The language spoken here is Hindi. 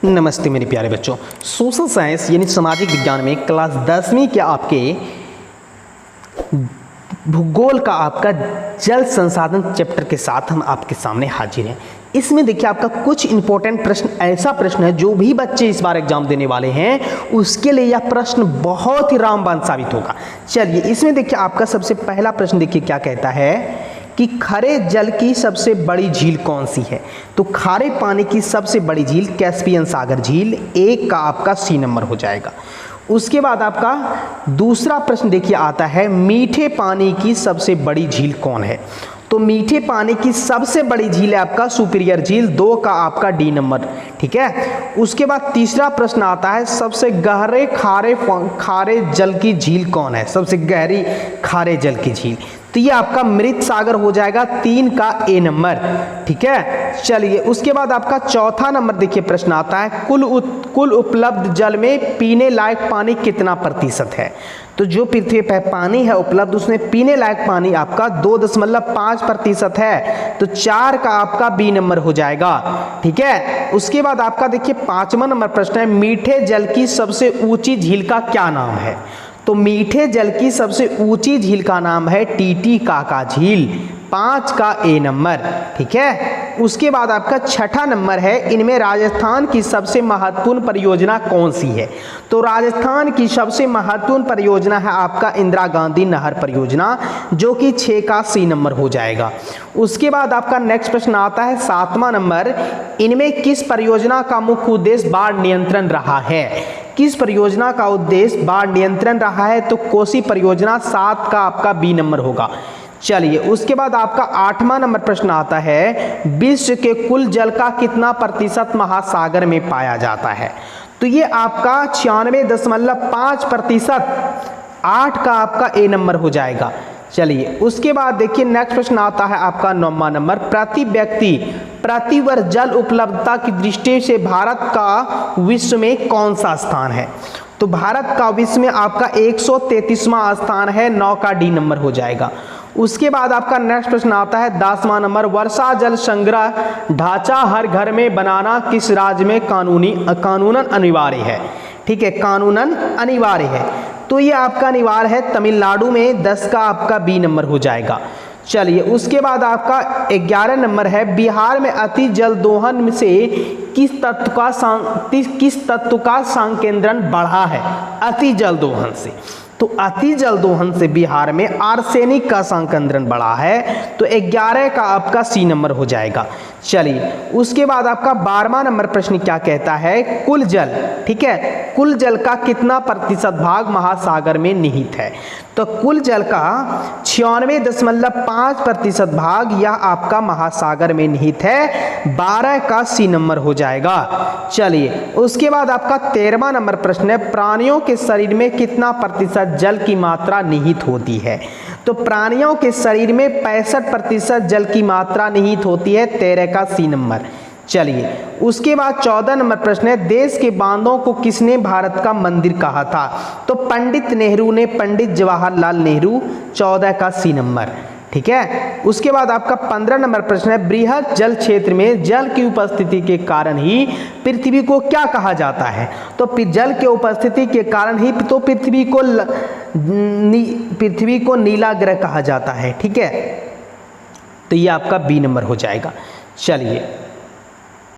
नमस्ते मेरे प्यारे बच्चों। सोशल साइंस यानी सामाजिक विज्ञान में क्लास 10वीं के आपके भूगोल का आपका जल संसाधन चैप्टर के साथ हम आपके सामने हाजिर हैं। इसमें देखिए आपका कुछ इंपॉर्टेंट प्रश्न, ऐसा प्रश्न है जो भी बच्चे इस बार एग्जाम देने वाले हैं उसके लिए यह प्रश्न बहुत ही रामबाण साबित होगा। चलिए इसमें देखिए आपका सबसे पहला प्रश्न देखिए क्या कहता है कि खारे जल की सबसे बड़ी झील कौन सी है। तो खारे पानी की सबसे बड़ी झील कैस्पियन सागर झील, एक का आपका सी नंबर हो जाएगा। उसके बाद आपका दूसरा प्रश्न देखिए आता है मीठे पानी की सबसे बड़ी झील कौन है। तो मीठे पानी की सबसे बड़ी झील है आपका सुपीरियर झील, 2 का आपका डी नंबर, ठीक है। उसके बाद तीसरा प्रश्न आता है सबसे गहरे खारे जल की झील कौन है, सबसे गहरी खारे जल की झील। तो ये आपका मृत सागर हो जाएगा, 3 का ए नंबर, ठीक है। चलिए उसके बाद आपका चौथा नंबर देखिए प्रश्न आता है कुल उपलब्ध जल में पीने लायक पानी कितना प्रतिशत है। तो जो पृथ्वी पर पानी है उपलब्ध उसमें पीने लायक पानी आपका 2.5% है, तो 4 का आपका बी नंबर हो जाएगा, ठीक है। उसके बाद आपका देखिए 5वां नंबर प्रश्न है मीठे जल की सबसे ऊंची झील का क्या नाम है। तो मीठे जल की सबसे ऊंची झील का नाम है टीटीकाका झील, 5 का ए नंबर, ठीक है। उसके बाद आपका छठा नंबर है इनमें राजस्थान की सबसे महत्वपूर्ण परियोजना कौन सी है। तो राजस्थान की सबसे महत्वपूर्ण परियोजना है आपका इंदिरा गांधी नहर परियोजना, जो कि 6 का सी नंबर हो जाएगा। उसके बाद आपका नेक्स्ट प्रश्न आता है 7वां नंबर इनमें किस परियोजना का मुख्य उद्देश्य बाढ़ नियंत्रण रहा है। किस परियोजना का उद्देश्य बाढ़ नियंत्रण रहा है। तो कोसी परियोजना, 7 का आपका बी नंबर होगा। चलिए उसके बाद आपका 8वां नंबर प्रश्न आता है विश्व के कुल जल का कितना प्रतिशत महासागर में पाया जाता है। तो ये आपका 96.5%, 8 का आपका ए नंबर हो जाएगा। चलिए उसके बाद देखिए नेक्स्ट प्रश्न आता है आपका 9वां नंबर प्रति व्यक्ति प्रति वर्ष जल उपलब्धता की दृष्टि से भारत का विश्व में कौन सा स्थान है। तो भारत का विश्व में आपका 133वां स्थान है, 9 का डी नंबर हो जाएगा। उसके बाद आपका नेक्स्ट प्रश्न आता है 10वां नंबर वर्षा जल संग्रह ढांचा हर घर में बनाना किस राज्य में कानूनन अनिवार्य है। ठीक है, कानूनन अनिवार्य है, तो ये आपका अनिवार्य है तमिलनाडु में, 10 का आपका बी नंबर हो जाएगा। चलिए उसके बाद आपका 11 नंबर है बिहार में अति जल दोहन से किस तत्व का संकेंद्रण बढ़ा है। अति जल दोहन से, तो अति जल दोहन से बिहार में आर्सेनिक का संकेंद्रण बढ़ा है, तो 11 का आपका सी नंबर हो जाएगा। चलिए उसके बाद आपका 12वां नंबर प्रश्न क्या कहता है कुल जल, ठीक है, कुल जल का कितना प्रतिशत भाग महासागर में निहित है। तो कुल जल का 96.5% भाग यह आपका महासागर में निहित है, 12 का सी नंबर हो जाएगा। चलिए उसके बाद आपका 13वां नंबर प्रश्न है प्राणियों के शरीर में कितना प्रतिशत जल की मात्रा निहित होती है। तो प्राणियों के शरीर में 65% जल की मात्रा निहित होती है, 13 का सी नंबर। चलिए उसके बाद 14 नंबर प्रश्न है देश के बांधों को किसने भारत का मंदिर कहा था। तो पंडित नेहरू ने, पंडित जवाहरलाल नेहरू, 14 का सी नंबर, ठीक है। उसके बाद आपका 15 नंबर प्रश्न है बृहद जल क्षेत्र में जल की उपस्थिति के कारण ही पृथ्वी को क्या कहा जाता है। तो जल के उपस्थिति के कारण ही तो पृथ्वी को नीला ग्रह कहा जाता है, ठीक है। तो ये आपका बी नंबर हो जाएगा। चलिए